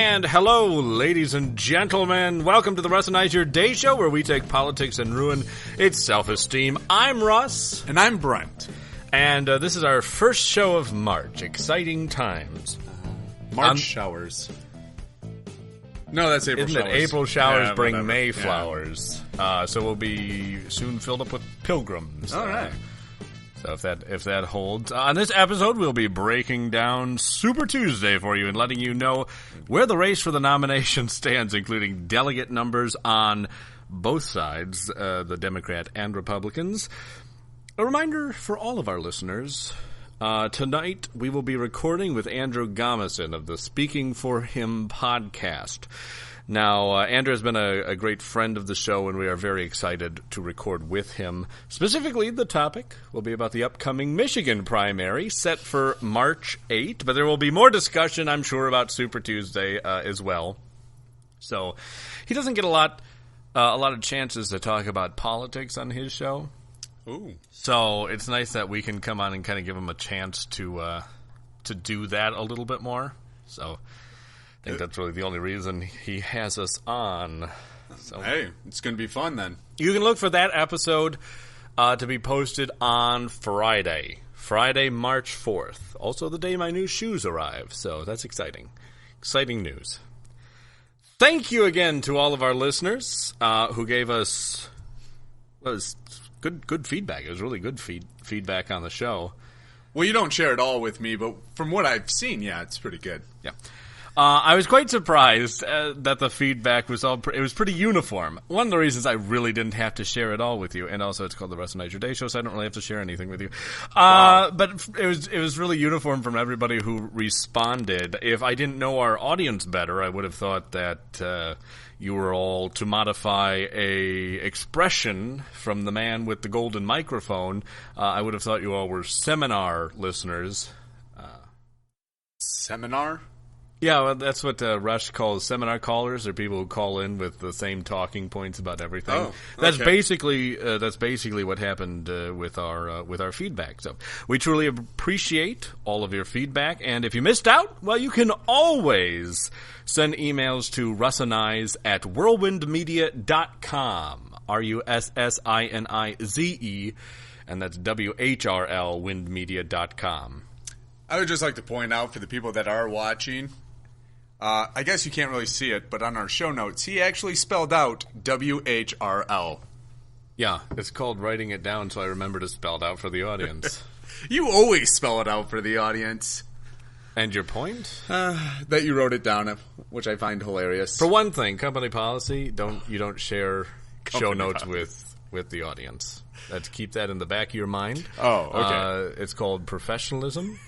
And hello, ladies and gentlemen. Welcome to the Russinized Your Day Show, where we take politics and ruin its self-esteem. I'm Russ. And I'm Brent. And this is our first show of March. Exciting times. March showers. No, that's April Isn't showers. It April showers bring whatever. May flowers. So we'll be soon filled up with pilgrims. All right. So if that holds. On this episode, we'll be breaking down Super Tuesday for you and letting you know where the race for the nomination stands, including delegate numbers on both sides, the Democrat and Republicans. A reminder for all of our listeners, tonight we will be recording with Andrew Gomison of the Speaking for Him podcast. Now, Andrew has been a great friend of the show, and we are very excited to record with him. Specifically, the topic will be about the upcoming Michigan primary, set for March 8th, but there will be more discussion, I'm sure, about Super Tuesday as well. So, he doesn't get a lot of chances to talk about politics on his show. Ooh. So, it's nice that we can come on and kind of give him a chance to do that a little bit more. So, I think that's really the only reason he has us on. So, hey, it's going to be fun then. You can look for that episode to be posted on Friday, March 4th. Also the day my new shoes arrive, so that's exciting. Exciting news. Thank you again to all of our listeners who gave us good feedback. It was really good feedback on the show. Well, you don't share it all with me, but from what I've seen, yeah, it's pretty good. Yeah. I was quite surprised that the feedback was it was pretty uniform. One of the reasons I really didn't have to share it all with you, and also it's called the Russ and Your Day Show, so I don't really have to share anything with you. Wow. But it was really uniform from everybody who responded. If I didn't know our audience better, I would have thought that you were all to modify a expression from the man with the golden microphone. I would have thought you all were seminar listeners. Seminar? Yeah, well, that's what Rush calls seminar callers, or people who call in with the same talking points about everything. Oh, That's okay. basically what happened with our feedback. So we truly appreciate all of your feedback, and if you missed out, well, you can always send emails to Russinize at whirlwindmedia.com, Russinize, and that's WHRL windmedia.com. I would just like to point out for the people that are watching, I guess you can't really see it, but on our show notes, he actually spelled out WHRL. Yeah, it's called writing it down so I remember to spell it out for the audience. You always spell it out for the audience. And your point? That you wrote it down, which I find hilarious. For one thing, company policy, you don't share show Company notes policy. with the audience. Let's keep that in the back of your mind. Oh, okay. It's called professionalism.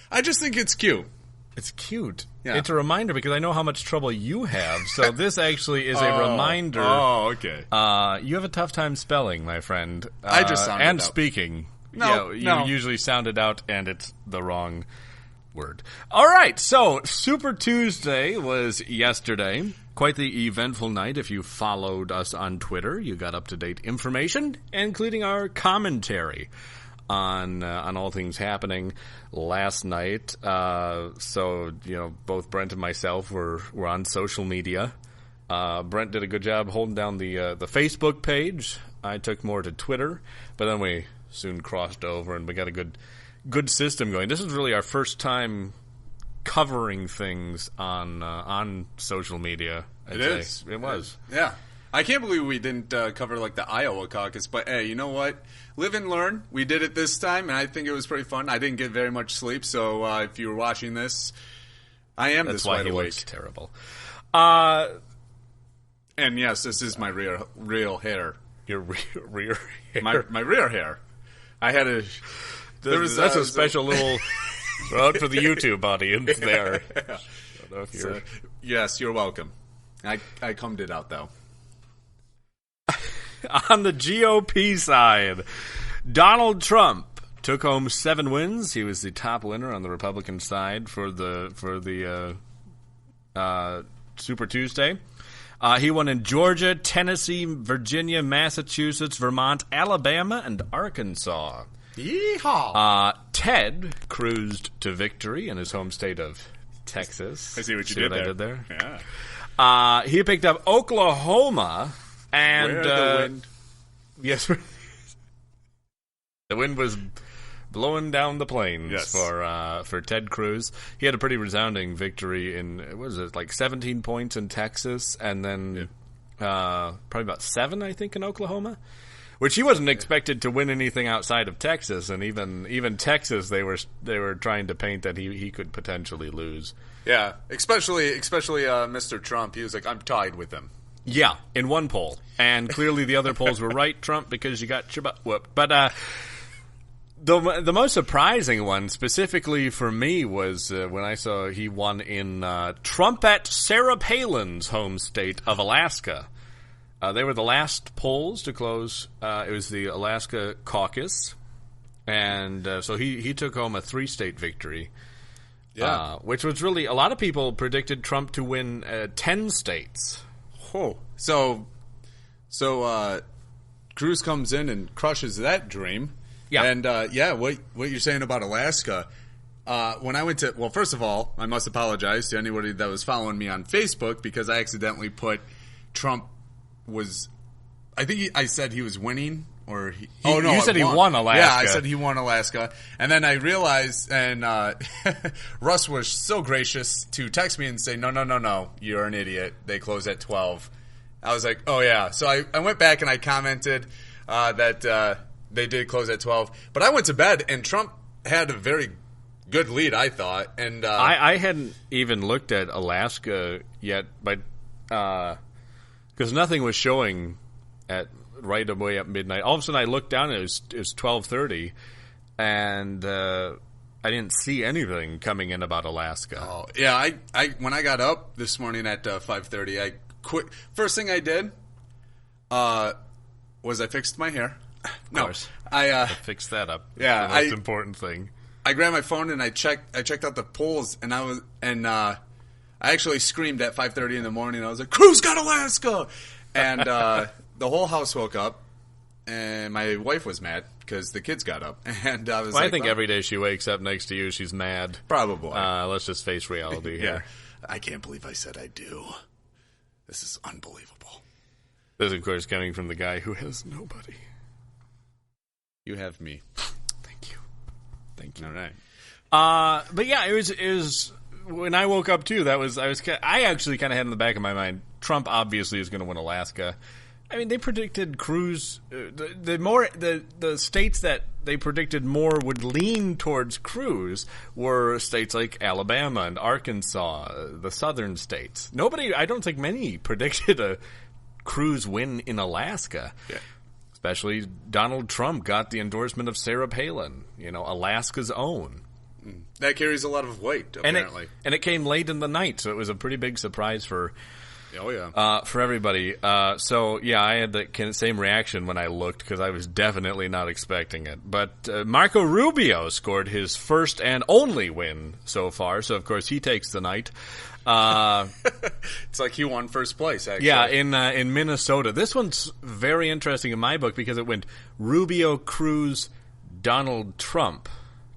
I just think it's cute. It's cute. Yeah. It's a reminder because I know how much trouble you have. So this actually is a reminder. Oh, okay. You have a tough time spelling, my friend. I just sounded and out. speaking. No, you no. usually sound it out, and it's the wrong word. All right, so Super Tuesday was yesterday. Quite the eventful night. If you followed us on Twitter, you got up-to-date information, including our commentary on all things happening last night. So, both Brent and myself were on social media. Brent did a good job holding down the Facebook page. I took more to Twitter, but then we soon crossed over and we got a good system going. This is really our first time covering things on social media. I'd say. It was. Yeah. I can't believe we didn't cover the Iowa caucus, but hey, you know what? Live and learn. We did it this time, and I think it was pretty fun. I didn't get very much sleep, so if you were watching this, I am That's this why wide he awake. looks terrible. And yes, this is my real hair. Your rear hair. My rear hair. I had a... That's a special little out for the YouTube audience there. I don't know if you're... yes, you're welcome. I combed it out, though. On the GOP side, Donald Trump took home 7 wins. He was the top winner on the Republican side for the Super Tuesday. He won in Georgia, Tennessee, Virginia, Massachusetts, Vermont, Alabama, and Arkansas. Yeehaw! Ted cruised to victory in his home state of Texas. I see what you did there. I did there? Yeah. He picked up Oklahoma, and Where the wind. Yes, the wind was blowing down the plains for Ted Cruz. He had a pretty resounding victory in, what was it, like 17 points in Texas, and then probably about 7, I think, in Oklahoma. Which he wasn't expected to win anything outside of Texas, and even Texas, they were trying to paint that he could potentially lose. Yeah, especially Mr. Trump. He was like, I'm tied with him. Yeah, in one poll, and clearly the other polls were right, Trump, because you got your butt whooped. But the most surprising one, specifically for me, was when I saw he won in Trump at Sarah Palin's home state of Alaska. They were the last polls to close. It was the Alaska caucus, and so he took home a 3-state victory. Yeah, which was really, a lot of people predicted Trump to win 10 states. Oh, so Cruz comes in and crushes that dream. Yeah, and what you're saying about Alaska. When I went to, well, first of all, I must apologize to anybody that was following me on Facebook because I accidentally put Trump was, I think I said he was winning, or you said he won Alaska. Yeah, I said he won Alaska, and then I realized, and Russ was so gracious to text me and say, no, you're an idiot. They close at 12. I was like, oh yeah. So I went back and I commented that they did close at 12, but I went to bed and Trump had a very good lead, I thought, and I hadn't even looked at Alaska yet, but because nothing was showing at right away at midnight. All of a sudden, I looked down and it was 12:30, and I didn't see anything coming in about Alaska. Oh yeah, I when I got up this morning at 5:30, I quit. First thing I did was I fixed my hair. Of course, I fixed that up. Yeah, the most important thing. I grabbed my phone and I checked out the polls, and I actually screamed at 5:30 in the morning. I was like, "Cruz got Alaska!" And the whole house woke up, and my wife was mad because the kids got up. And I was I think every day she wakes up next to you, she's mad. Probably. Let's just face reality here. I can't believe I said I do. This is unbelievable. This is, of course, coming from the guy who has nobody. You have me. Thank you. All right. But yeah, it was when I woke up too. I actually kind of had in the back of my mind, Trump obviously is going to win Alaska. I mean, they predicted Cruz. The states that they predicted more would lean towards Cruz were states like Alabama and Arkansas, the southern states. I don't think many predicted a Cruz win in Alaska. Yeah. Especially Donald Trump got the endorsement of Sarah Palin, Alaska's own. That carries a lot of weight, apparently. And it came late in the night, so it was a pretty big surprise for everybody. So, yeah, I had the same reaction when I looked because I was definitely not expecting it. But Marco Rubio scored his first and only win so far, so, of course, he takes the night. It's like he won first place, actually. Yeah, in Minnesota. This one's very interesting in my book because it went Rubio, Cruz, Donald Trump.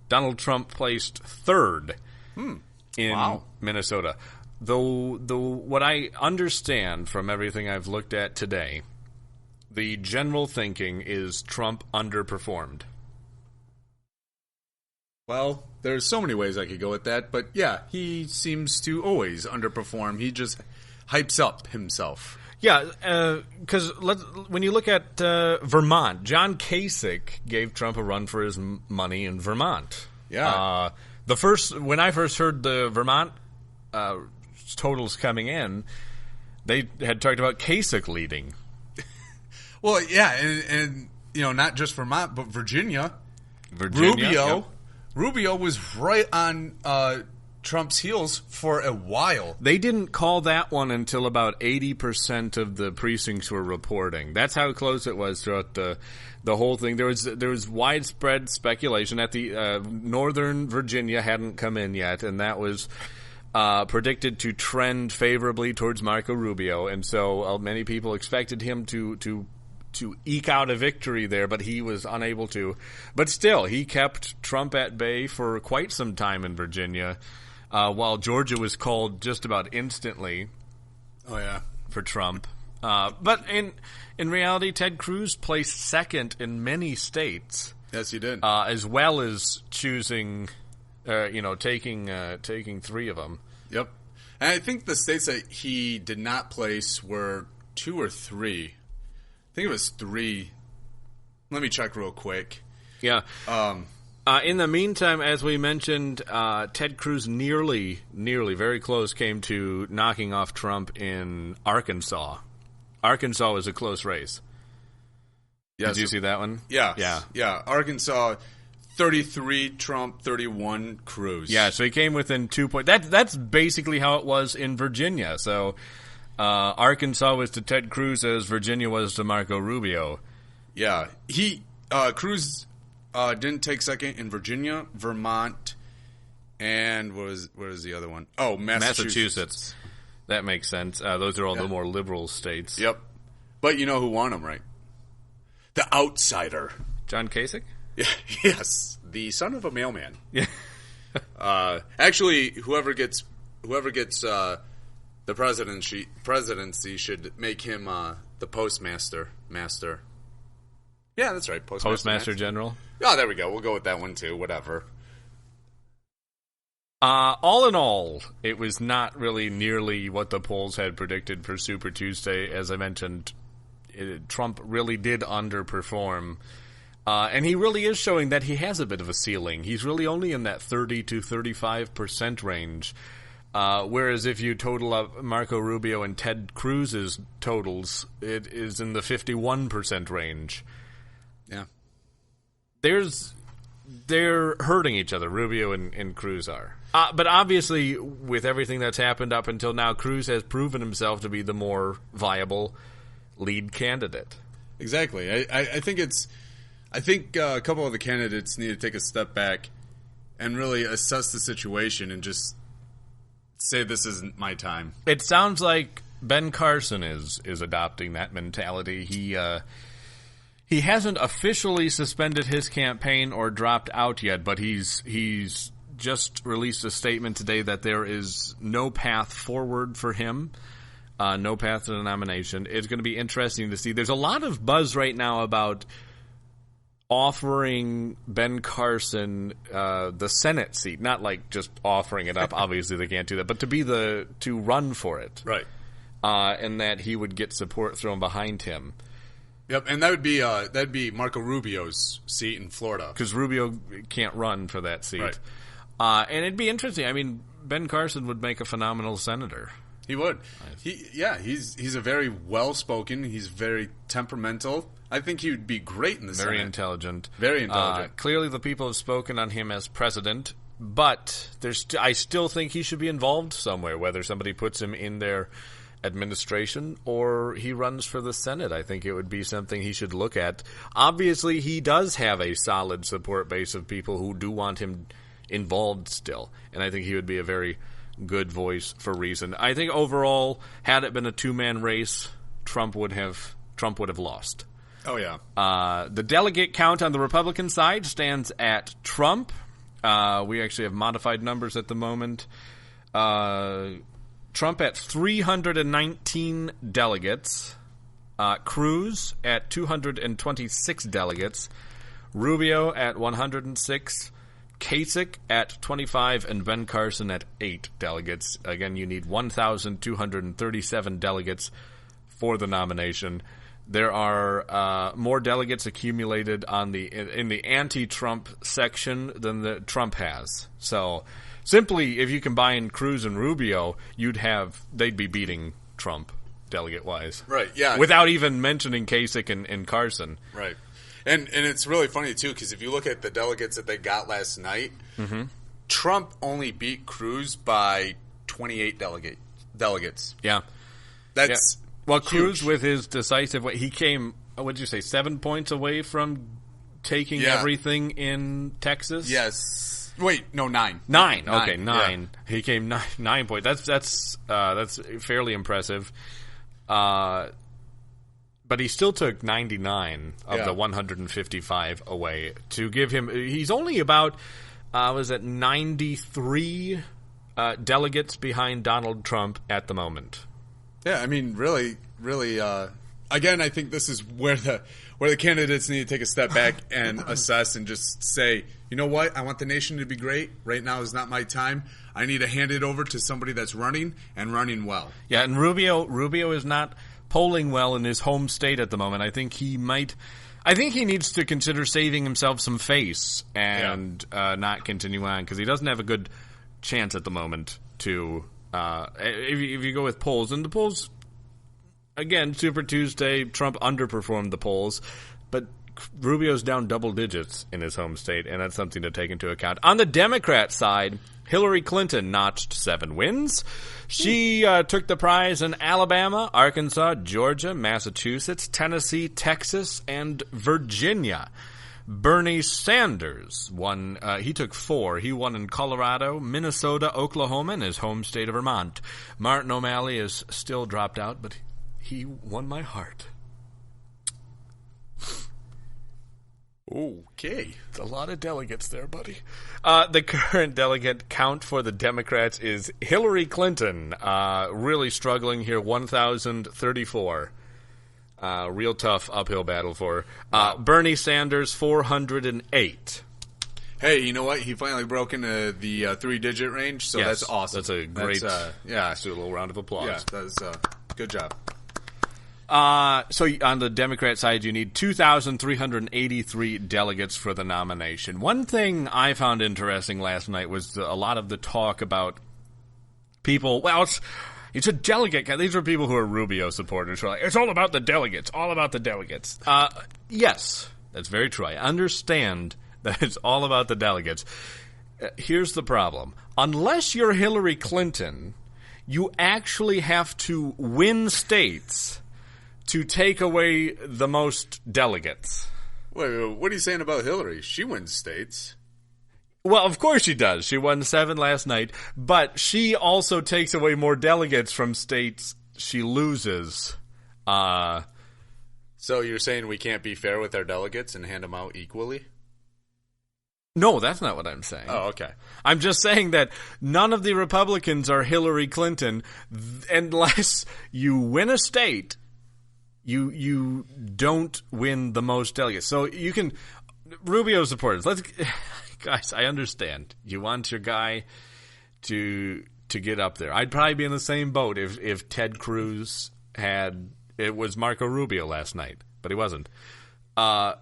Donald Trump placed third in Minnesota. Though what I understand from everything I've looked at today, the general thinking is Trump underperformed. Well, there's so many ways I could go with that, but yeah, he seems to always underperform. He just hypes up himself. Yeah, because when you look at Vermont, John Kasich gave Trump a run for his money in Vermont. Yeah. When I first heard the Vermont totals coming in, they had talked about Kasich leading. Well, yeah, and not just Vermont, but Virginia. Rubio was right on Trump's heels for a while. They didn't call that one until about 80% of the precincts were reporting. That's how close it was throughout the whole thing. There was widespread speculation that the Northern Virginia hadn't come in yet, and that was predicted to trend favorably towards Marco Rubio, and so many people expected him to eke out a victory there, but he was unable to. But still, he kept Trump at bay for quite some time in Virginia. while Georgia was called just about instantly. Oh, yeah. For Trump. But in reality, Ted Cruz placed second in many states. Yes, he did. As well as choosing, taking 3 of them. Yep. And I think the states that he did not place were 2 or 3. I think it was 3. Let me check real quick. Yeah. In the meantime, as we mentioned, Ted Cruz nearly, very close, came to knocking off Trump in Arkansas. Arkansas was a close race. Yes. Did you see that one? Yeah. Arkansas, 33 Trump, 31 Cruz. Yeah, so he came within 2 points. That's basically how it was in Virginia. So Arkansas was to Ted Cruz as Virginia was to Marco Rubio. Yeah. Cruz didn't take second in Virginia, Vermont, and what was the other one? Oh, Massachusetts. That makes sense. Those are all the more liberal states. Yep. But you know who won them, right? The outsider. John Kasich? Yeah, yes. The son of a mailman. Yeah. Actually, whoever gets the presidency should make him the postmaster. Yeah, that's right. Postmaster General. Oh, there we go. We'll go with that one too. Whatever. All in all, it was not really nearly what the polls had predicted for Super Tuesday. As I mentioned, Trump really did underperform. And he really is showing that he has a bit of a ceiling. He's really only in that 30 to 35% range. Whereas if you total up Marco Rubio and Ted Cruz's totals, it is in the 51% range. Yeah. They're hurting each other, Rubio and Cruz are. But obviously, with everything that's happened up until now, Cruz has proven himself to be the more viable lead candidate. Exactly. I think a couple of the candidates need to take a step back and really assess the situation and just say this isn't my time. It sounds like Ben Carson is adopting that mentality. He hasn't officially suspended his campaign or dropped out yet, but he's just released a statement today that there is no path forward for him, no path to the nomination. It's going to be interesting to see. There's a lot of buzz right now about offering Ben Carson the Senate seat, not like just offering it up. Obviously, they can't do that, but to run for it, right? And that he would get support thrown behind him. Yep, and that'd be Marco Rubio's seat in Florida because Rubio can't run for that seat. Right. And it'd be interesting. I mean, Ben Carson would make a phenomenal senator. He would. He's a very well-spoken. He's very temperamental. I think he would be great in the Senate. Very intelligent. Very intelligent. Clearly, the people have spoken on him as president, but I still think he should be involved somewhere, whether somebody puts him in their administration or he runs for the Senate. I think it would be something he should look at. Obviously, he does have a solid support base of people who do want him involved still, and I think he would be a very good voice for reason. I think overall, had it been a two-man race, Trump would have lost. Oh, yeah. The delegate count on the Republican side stands at Trump. We actually have modified numbers at the moment. Trump at 319 delegates. Cruz at 226 delegates. Rubio at 106. Kasich at 25, and Ben Carson at 8 delegates. Again, you need 1,237 delegates for the nomination. There are more delegates accumulated in the anti-Trump section than the Trump has. So, simply, if you combine Cruz and Rubio, they'd be beating Trump delegate-wise. Right, yeah. Without even mentioning Kasich and Carson. Right. And it's really funny, too, because if you look at the delegates that they got last night, Trump only beat Cruz by 28 delegates. Yeah. That's Well, huge. Cruz, with his decisive way, he came, what did you say, 7 points away from taking everything in Texas? Yes. Wait, no, 9. 9. Okay, 9. Yeah. He came 9 points. That's fairly impressive. But he still took 99 of the 155 away to give him. He's only about 93 delegates behind Donald Trump at the moment. Yeah, I mean, really, again, I think this is where the candidates need to take a step back and assess and just say, you know what, I want the nation to be great. Right now is not my time. I need to hand it over to somebody that's running and running well. Yeah, and Rubio is not polling well in his home state at the moment. I think he needs to consider saving himself some face and not continue on, because he doesn't have a good chance at the moment to if you go with polls. And the polls, again, Super Tuesday, Trump underperformed the polls, but Rubio's down double digits in his home state, and that's something to take into account. On the Democrat side, Hillary Clinton notched 7 wins. She took the prize in Alabama, Arkansas, Georgia, Massachusetts, Tennessee, Texas, and Virginia. Bernie Sanders won. He took 4. He won in Colorado, Minnesota, Oklahoma, and his home state of Vermont. Martin O'Malley is still dropped out, but he won my heart. Okay. It's a lot of delegates there, buddy. The current delegate count for the Democrats is Hillary Clinton, really struggling here, 1,034. Real tough uphill battle for her. Bernie Sanders, 408. Hey, you know what? He finally broke into the 3-digit range, so that's awesome. That's a great, let's do a little round of applause. Yeah, that's good job. So on the Democrat side, you need 2,383 delegates for the nomination. One thing I found interesting last night was a lot of the talk about people. Well, it's a delegate. These are people who are Rubio supporters who are like, it's all about the delegates, all about the delegates. Yes, that's very true. I understand that it's all about the delegates. Here's the problem. Unless you're Hillary Clinton, you actually have to win states to take away the most delegates. Wait, what are you saying about Hillary? She wins states. Well, of course she does. She won 7 last night, but she also takes away more delegates from states she loses. So you're saying we can't be fair with our delegates and hand them out equally? No, that's not what I'm saying. Oh, okay. I'm just saying that none of the Republicans are Hillary Clinton unless you win a state. You don't win the most delegates. So you can Rubio supporters. Guys, I understand. You want your guy to get up there. I'd probably be in the same boat if Ted Cruz it was Marco Rubio last night, but he wasn't. But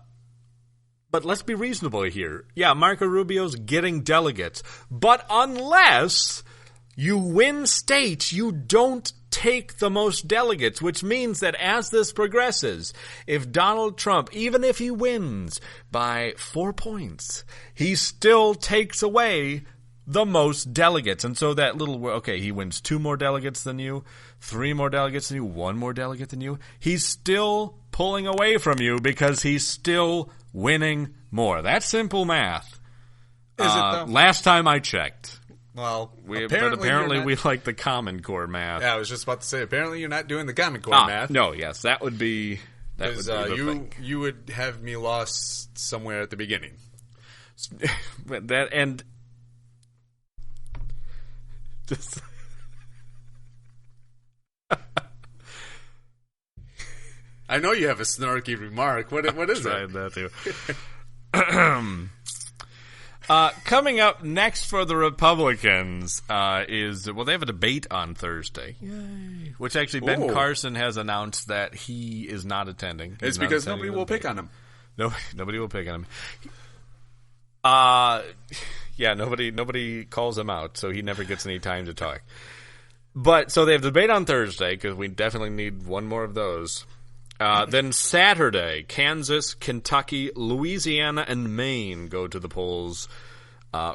let's be reasonable here. Yeah, Marco Rubio's getting delegates, but unless you win states, you don't take the most delegates, which means that as this progresses, if Donald Trump, even if he wins by 4 points, he still takes away the most delegates. And so that he wins 2 more delegates than you, 3 more delegates than you, 1 more delegate than you. He's still pulling away from you because he's still winning more. That's simple math. Is it though? Last time I checked. Well, apparently we like the Common Core math. Yeah, I was just about to say, apparently you're not doing the Common Core math. No, yes, that would be you would have me lost somewhere at the beginning. That and just I know you have a snarky remark. What is tried it? That too. Coming up next for the Republicans is they have a debate on Thursday. Yay. Which actually Ben Carson has announced that he is not attending. It's because nobody will pick on him. Nobody will pick on him. Yeah, nobody calls him out, so he never gets any time to talk. But so they have debate on Thursday because we definitely need one more of those. Then Saturday, Kansas, Kentucky, Louisiana, and Maine go to the polls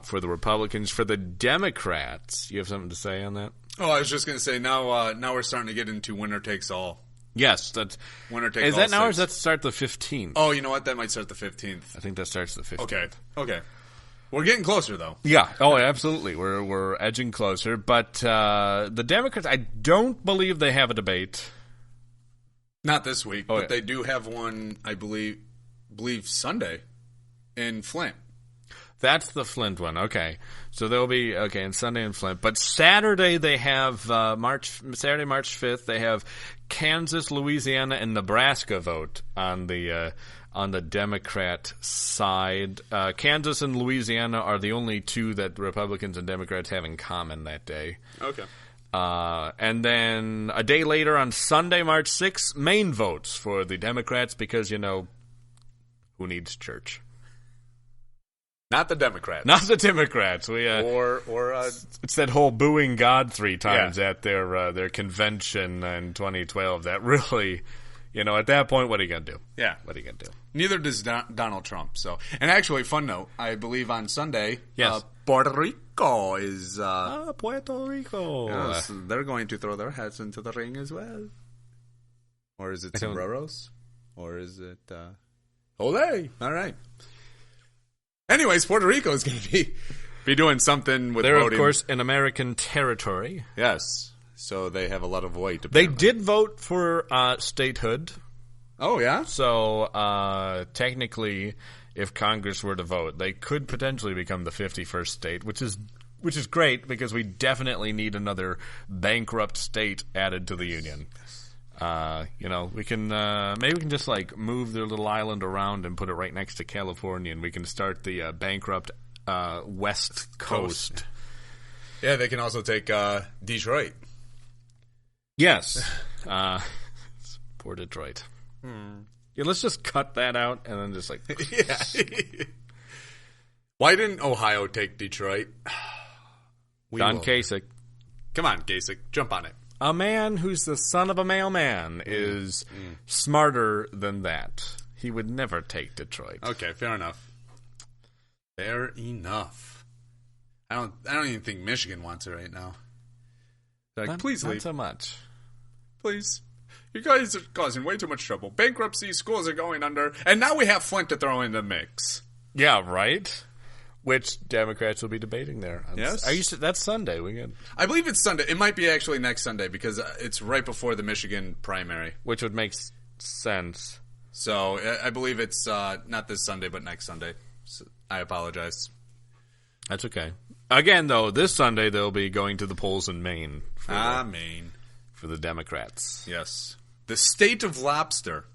for the Republicans. For the Democrats, you have something to say on that? Oh, I was just going to say now we're starting to get into winner takes all. Yes, that's winner takes all. Is that now, or does six. that start the 15th? Oh, you know what? That might start the 15th. I think that starts the 15th. Okay. We're getting closer, though. Yeah. Oh, absolutely. We're edging closer. But the Democrats, I don't believe they have a debate. Not this week, but they do have one, I believe Sunday in Flint. That's the Flint one. Okay. So there'll be, and Sunday in Flint. But Saturday they have, Saturday, March 5th, they have Kansas, Louisiana, and Nebraska vote on the Democrat side. Kansas and Louisiana are the only two that Republicans and Democrats have in common that day. Okay. And then a day later on Sunday, March 6th, Maine votes for the Democrats because, who needs church? Not the Democrats. Not the Democrats. It's that whole booing God 3 times at their convention in 2012 that really, at that point, what are you going to do? Yeah. What are you going to do? Neither does Donald Trump. So, and actually, fun note, I believe on Sunday, yes. Puerto Rico is... Puerto Rico. Yes, they're going to throw their hats into the ring as well. Or is it sombreros? Or is it... Olé! All right. Anyways, Puerto Rico is going to be doing something with They're, voting. of course, an American territory. Yes. So they have a lot of weight. They did vote for statehood. Oh, yeah? So, technically, if Congress were to vote, they could potentially become the 51st state, which is great because we definitely need another bankrupt state added to the union. We can maybe we can just move their little island around and put it right next to California, and we can start the bankrupt West Coast. Yeah, they can also take Detroit. Yes, poor Detroit. Yeah, let's just cut that out and then just yeah. Why didn't Ohio take Detroit? Don Kasich. Come on, Kasich, jump on it. A man who's the son of a mailman is smarter than that. He would never take Detroit. Okay, fair enough. Fair enough. I don't even think Michigan wants it right now. Please leave. Not so much. Please. You guys are causing way too much trouble. Bankruptcy, schools are going under, and now we have Flint to throw in the mix. Yeah, right? Which Democrats will be debating there. Yes. That's Sunday. I believe it's Sunday. It might be actually next Sunday because it's right before the Michigan primary. Which would make sense. So I believe it's not this Sunday, but next Sunday. So I apologize. That's okay. Again, though, this Sunday they'll be going to the polls in Maine. Maine. For the Democrats. Yes. The state of lobster.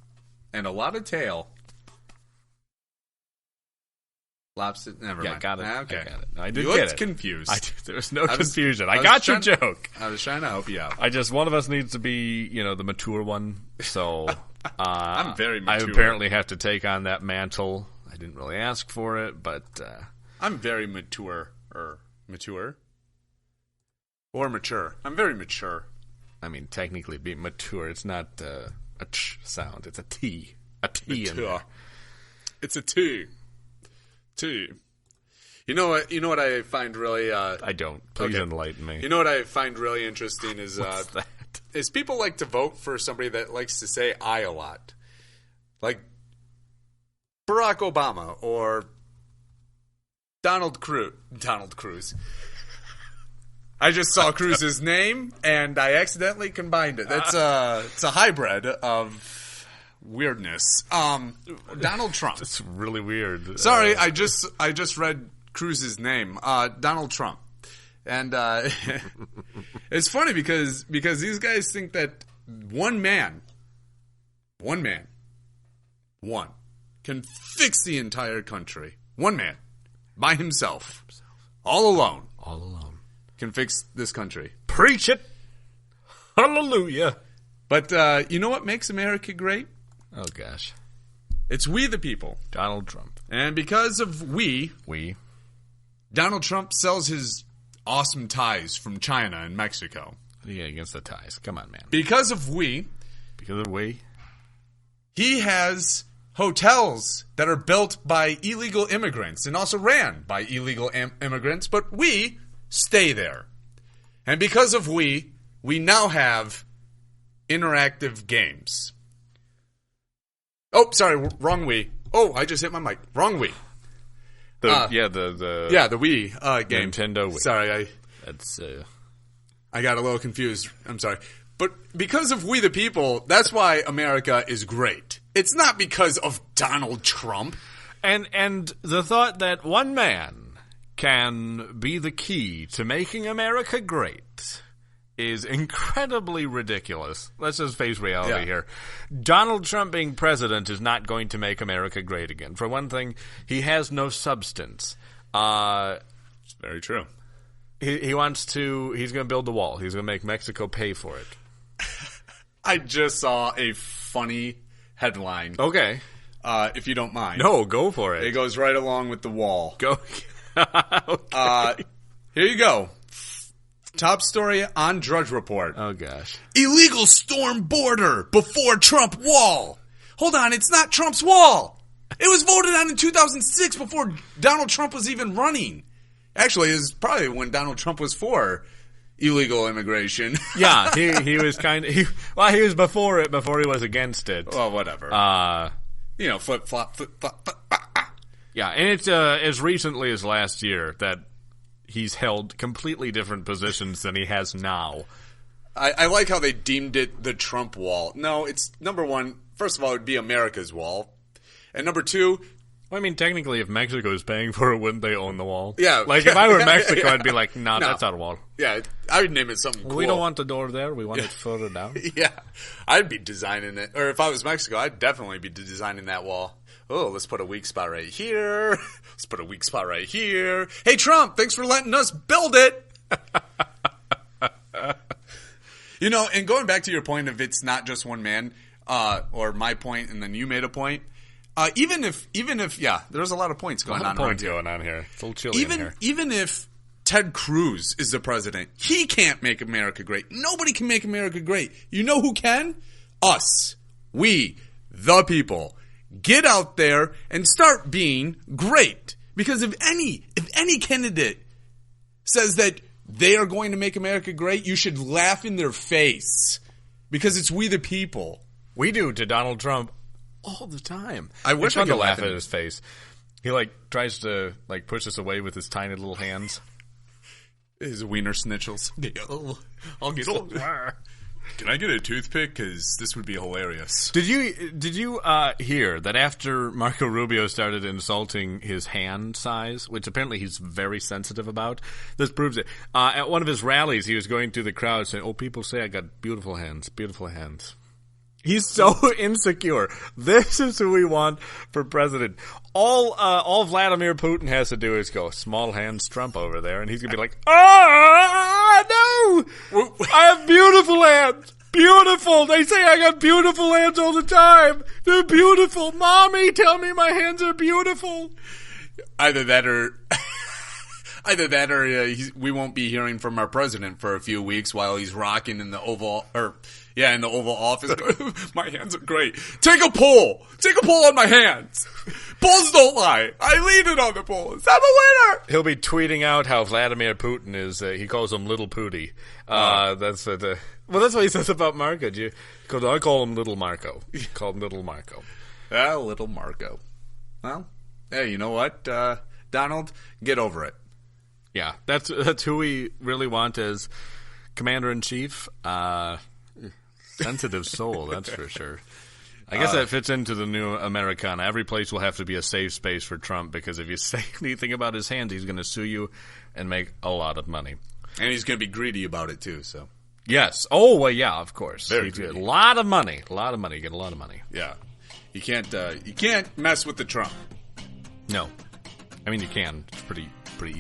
And a lot of tail. Lobster. Never mind. Got it. Okay. I got it. I did you get looked it. confused. There was no confusion. I got your joke. I was trying to help you out. One of us needs to be, the mature one. So I'm very mature. I apparently have to take on that mantle. I didn't really ask for it, but I'm very mature. Mature? Or mature. I'm very mature. I mean, technically, being mature, it's not a ch sound. It's a T. A T in there. It's a T. T. You know what I find really... I don't. Please enlighten me. You know what I find really interesting is... What's that? Is people like to vote for somebody that likes to say I a lot. Like Barack Obama or Donald Cruz. I just saw Cruz's name, and I accidentally combined it. It's a hybrid of weirdness. Donald Trump. It's really weird. Sorry, I just read Cruz's name. Donald Trump. And it's funny because these guys think that one man, can fix the entire country. One man, by himself, all alone. Can fix this country. Preach it. Hallelujah. But you know what makes America great? Oh, gosh. It's we the people. Donald Trump. And because of we, Donald Trump sells his awesome ties from China and Mexico. Yeah, against the ties. Come on, man. Because of we, he has hotels that are built by illegal immigrants and also ran by illegal immigrants, but we stay there. And because of we now have interactive games. Oh, sorry, wrong we. Oh, I just hit my mic. Wrong we. The Wii game. Nintendo Wii. Sorry, I got a little confused. I'm sorry. But because of we the people, that's why America is great. It's not because of Donald Trump. And the thought that one man can be the key to making America great is incredibly ridiculous. Let's just face reality here. Donald Trump being president is not going to make America great again. For one thing, he has no substance. It's very true. He's going to build the wall. He's going to make Mexico pay for it. I just saw a funny headline. Okay. If you don't mind. No, go for it. It goes right along with the wall. Go. Okay. Here you go. Top story on Drudge Report. Oh, gosh. Illegal storm border before Trump wall. Hold on, it's not Trump's wall. It was voted on in 2006 before Donald Trump was even running. Actually, it was probably when Donald Trump was for illegal immigration. Yeah, he was he was before it, before he was against it. Well, whatever. Flip, flop, flip, flop, Yeah, and it's as recently as last year that he's held completely different positions than he has now. I like how they deemed it the Trump wall. No, it's, number one, first of all, it would be America's wall. And number two... Well, I mean, technically, if Mexico is paying for it, wouldn't they own the wall? Yeah. Like, if I were Mexico, I'd be like, no, that's not a wall. Yeah, I would name it something cool. We don't want the door there. We want it further down. Yeah. I'd be designing it. Or if I was Mexico, I'd definitely be designing that wall. Oh, let's put a weak spot right here. Let's put a weak spot right here. Hey, Trump, thanks for letting us build it. And going back to your point of it's not just one man, or my point, and then you made a point. Even if, there's a lot of points going on going on here. It's a little chilly in here. Even if Ted Cruz is the president, he can't make America great. Nobody can make America great. You know who can? Us. We, the people. Get out there and start being great. Because if any candidate says that they are going to make America great, you should laugh in their face. Because it's we the people. We do to Donald Trump all the time. I wish I could laugh at his face. He tries to push us away with his tiny little hands. His wiener snitchels. I'll get over. Can I get a toothpick? Because this would be hilarious. Did you hear that after Marco Rubio started insulting his hand size, which apparently he's very sensitive about, this proves it. At one of his rallies, he was going through the crowd saying, "Oh, people say I got beautiful hands, beautiful hands." He's so insecure. This is who we want for president. All Vladimir Putin has to do is go, small hands Trump over there, and he's going to be like, no! I have beautiful hands. Beautiful. They say I got beautiful hands all the time. They're beautiful. Mommy, tell me my hands are beautiful. Either that or we won't be hearing from our president for a few weeks while he's rocking in the Oval Office. My hands are great. Take a poll. Take a poll on my hands. Polls don't lie. I lead it on the polls. I'm a winner. He'll be tweeting out how Vladimir Putin is. He calls him Little Pooty. That's what he says about Marco. I call him Little Marco. Call him Little Marco. Little Marco. Well, hey, you know what, Donald? Get over it. Yeah, that's who we really want as Commander-in-Chief. Sensitive soul, that's for sure. I guess that fits into the new Americana. Every place will have to be a safe space for Trump, because if you say anything about his hands, he's going to sue you and make a lot of money. And he's going to be greedy about it, too, so. Yes. Oh, well, yeah, of course. Very greedy. A lot of money. Get a lot of money. Yeah. You can't mess with the Trump. No. I mean, you can. It's pretty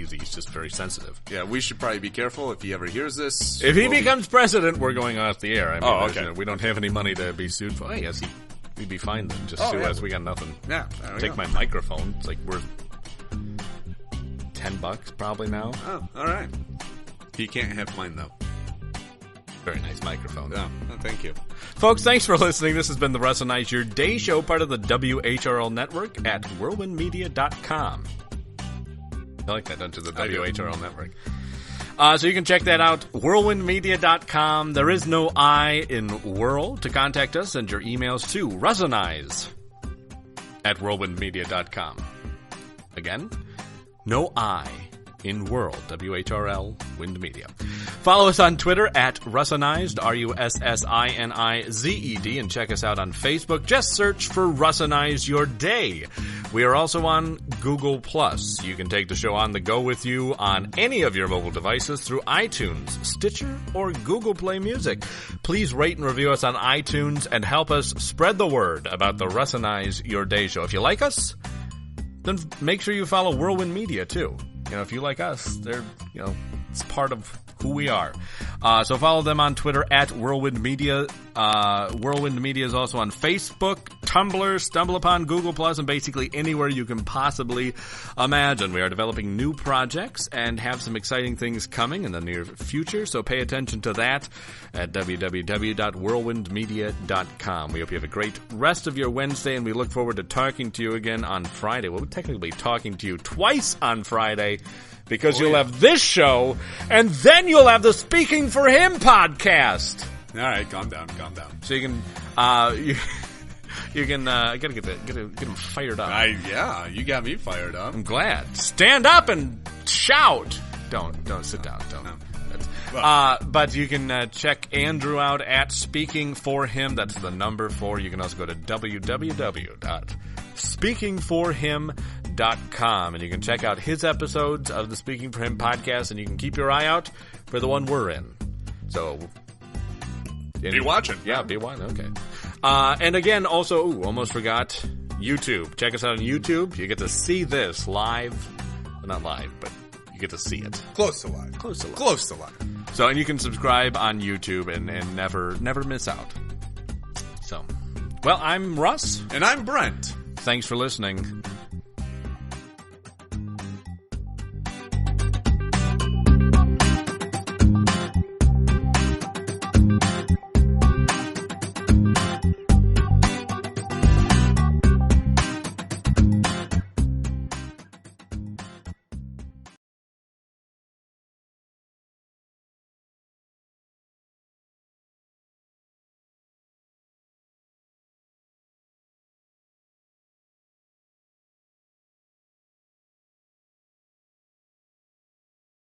easy. He's just very sensitive. Yeah, we should probably be careful if he ever hears this. If he becomes president, we're going off the air. I mean, okay. We don't have any money to be sued for. Oh, yes, we'd be fine then. Just sue us. We got nothing. Yeah. Take my microphone. It's worth $10 probably now. Oh, all right. He can't have mine, though. Very nice microphone. Yeah, thank you. Folks, thanks for listening. This has been the Russinized, your day show, part of the WHRL network at whirlwindmedia.com. I like that, don't you? The WHRL network. So you can check that out, whirlwindmedia.com. There is no I in whirl. To contact us, send your emails to Russinized at whirlwindmedia.com. Again, no I in world, WHRL, Wind Media. Follow us on Twitter at Russinized, Russinized, and check us out on Facebook. Just search for Russinize Your Day. We are also on Google+. You can take the show on the go with you on any of your mobile devices through iTunes, Stitcher, or Google Play Music. Please rate and review us on iTunes and help us spread the word about the Russinize Your Day show. If you like us, then make sure you follow Whirlwind Media, too. You know, if you like us, they're, you know, it's part of who we are. So follow them on Twitter at Whirlwind Media. Whirlwind Media is also on Facebook, Tumblr, StumbleUpon, Google+, and basically anywhere you can possibly imagine. We are developing new projects and have some exciting things coming in the near future, so pay attention to that at www.whirlwindmedia.com. We hope you have a great rest of your Wednesday, and we look forward to talking to you again on Friday. We'll technically be talking to you twice on Friday, because you'll have this show, and then you'll have the Speaking for Him podcast. All right, calm down. So you can, I gotta get him fired up. Yeah, you got me fired up. I'm glad. Stand up and shout. Don't sit down. Don't. No. But you can check Andrew out at Speaking for Him. That's the number 4. You can also go to www.speakingforhim.com, and you can check out his episodes of the Speaking for Him podcast, and you can keep your eye out for the one we're in. So be watching. Yeah, be watching. Okay. And again, also, almost forgot, YouTube. Check us out on YouTube. You get to see this live. Well, not live, but you get to see it. Close to live. So, and you can subscribe on YouTube and never miss out. So, well, I'm Russ. And I'm Brent. Thanks for listening.